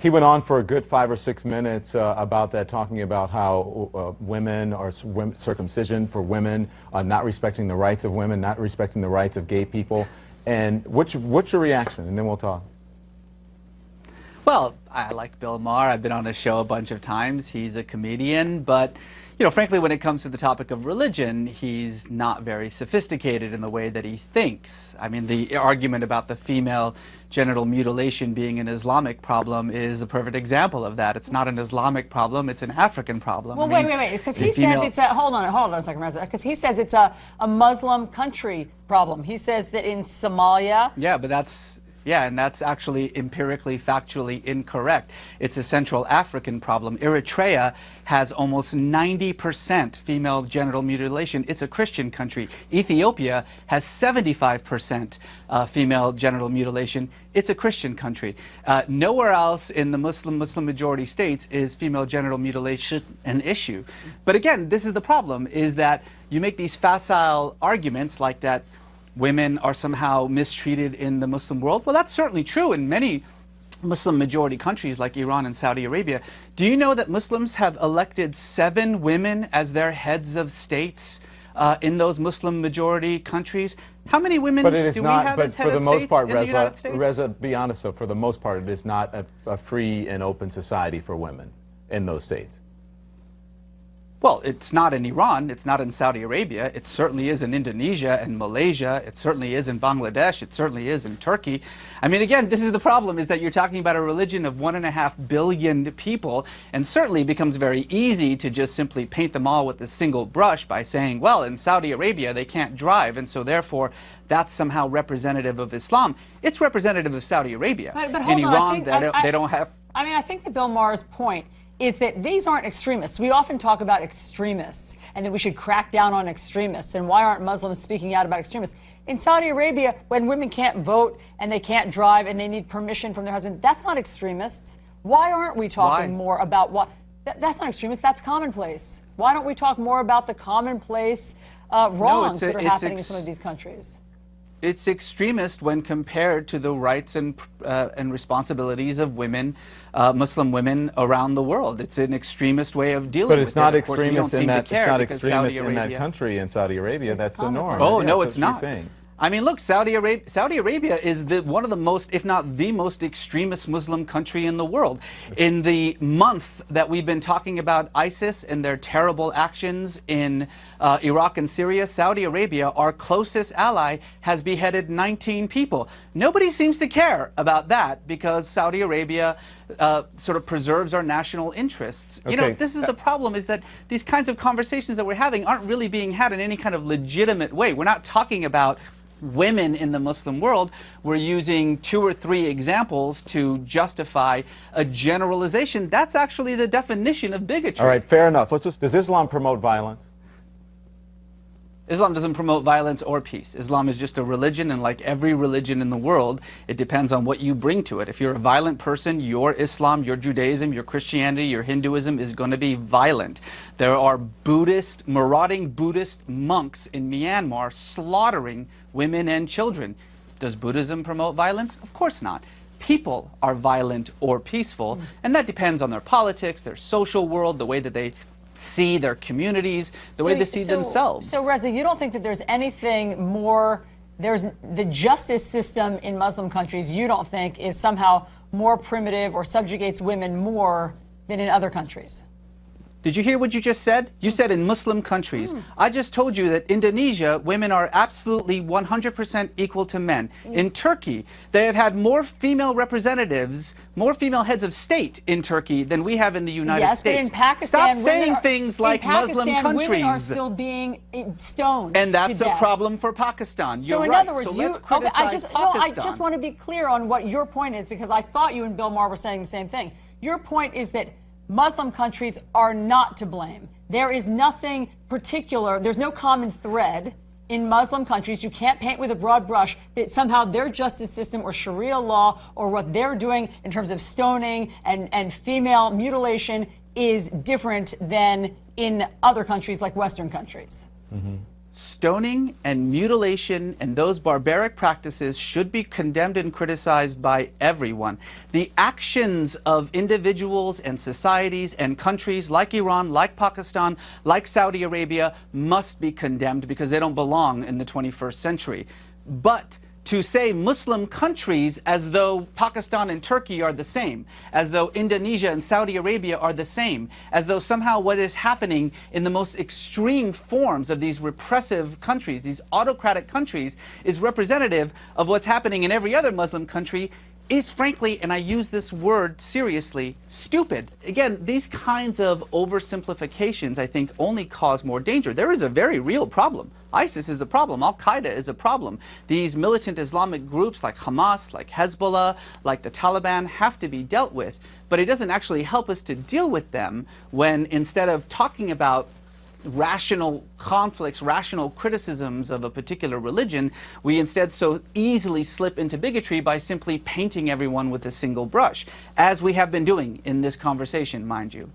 He went on for a good 5 or 6 minutes about that, talking about how women are circumcision for women, not respecting the rights of women, not respecting the rights of gay people. And what's your reaction? And then we'll talk. Well, I like Bill Maher. I've been on his show a bunch of times. He's a comedian, but you know, frankly, when it comes to the topic of religion, he's not very sophisticated in the way that he thinks. I mean, the argument about the female genital mutilation being an Islamic problem is a perfect example of that. It's not an Islamic problem, it's an African problem. Well, wait, because he says it's a, hold on a second, Reza, because he says it's a Muslim country problem. He says that in Somalia... Yeah, but and that's actually empirically, factually incorrect. It's a Central African problem. Eritrea has almost 90% female genital mutilation. It's a Christian country. Ethiopia has 75% female genital mutilation. It's a Christian country. Nowhere else in the Muslim majority states is female genital mutilation an issue. But again, this is the problem, is that you make these facile arguments like that women are somehow mistreated in the Muslim world. Well, that's certainly true in many Muslim majority countries like Iran and Saudi Arabia. Do you know that Muslims have elected 7 women as their heads of states in those Muslim majority countries? How many women do we have as head of states in the United States? Reza, be honest, though, for the most part, it is not a free and open society for women in those states. Well, it's not in Iran, it's not in Saudi Arabia, it certainly is in Indonesia and Malaysia, it certainly is in Bangladesh, it certainly is in Turkey. I mean, again, this is the problem, is that you're talking about a religion of 1.5 billion people, and certainly it becomes very easy to just simply paint them all with a single brush by saying, well, in Saudi Arabia they can't drive, and so therefore that's somehow representative of Islam. It's representative of Saudi Arabia. But in Iran, they don't have... I mean, I think that Bill Maher's point is that these aren't extremists. We often talk about extremists and that we should crack down on extremists. And why aren't Muslims speaking out about extremists? In Saudi Arabia, when women can't vote and they can't drive and they need permission from their husband, that's not extremists. Why aren't we talking more about what? That's not extremists, that's commonplace. Why don't we talk more about the commonplace wrongs that are happening in some of these countries? It's extremist when compared to the rights and responsibilities of women, Muslim women around the world. It's an extremist way of dealing with it. But it's not extremist in that. It's not extremist in that country. In Saudi Arabia, that's the norm. Oh no, it's not. I mean, look, Saudi Arabia is one of the most, if not the most extremist Muslim country in the world. In the month that we've been talking about ISIS and their terrible actions in Iraq and Syria, Saudi Arabia, our closest ally, has beheaded 19 people. Nobody seems to care about that because Saudi Arabia sort of preserves our national interests. Okay. You know, this is the problem, is that these kinds of conversations that we're having aren't really being had in any kind of legitimate way. We're not talking about women in the Muslim world. We're using 2 or 3 examples to justify a generalization. That's actually the definition of bigotry. All right, fair enough. Does Islam promote violence? Islam doesn't promote violence or peace. Islam is just a religion, and like every religion in the world, it depends on what you bring to it. If you're a violent person, your Islam, your Judaism, your Christianity, your Hinduism is going to be violent. There are marauding Buddhist monks in Myanmar slaughtering women and children. Does Buddhism promote violence? Of course not. People are violent or peaceful, and that depends on their politics, their social world, the way that they see their communities, the way they see themselves. So, Reza, you don't think that there's anything more, there's the justice system in Muslim countries, you don't think is somehow more primitive or subjugates women more than in other countries? Did you hear what you just said? You said in Muslim countries. I just told you that Indonesia, women are absolutely 100% equal to men. In Turkey, they have had more female representatives, more female heads of state in Turkey than we have in the United States. But in Pakistan, stop saying things like Muslim countries. Women are still being stoned. And that's a problem for Pakistan. You're right. In other words, so let's criticize Pakistan. I just want to be clear on what your point is, because I thought you and Bill Maher were saying the same thing. Your point is that Muslim countries are not to blame. There is nothing particular, there's no common thread in Muslim countries. You can't paint with a broad brush that somehow their justice system or Sharia law or what they're doing in terms of stoning and female mutilation is different than in other countries like Western countries. stoning and mutilation and those barbaric practices should be condemned and criticized by everyone. The actions of individuals and societies and countries like Iran, like Pakistan, like Saudi Arabia must be condemned because they don't belong in the 21st century. But to say Muslim countries as though Pakistan and Turkey are the same, as though Indonesia and Saudi Arabia are the same, as though somehow what is happening in the most extreme forms of these repressive countries, these autocratic countries, is representative of what's happening in every other Muslim country, is frankly, and I use this word seriously, stupid. Again, these kinds of oversimplifications, I think, only cause more danger. There is a very real problem. ISIS is a problem. Al-Qaeda is a problem. These militant Islamic groups like Hamas, like Hezbollah, like the Taliban have to be dealt with. But it doesn't actually help us to deal with them when instead of talking about rational conflicts, rational criticisms of a particular religion, we instead so easily slip into bigotry by simply painting everyone with a single brush, as we have been doing in this conversation, mind you.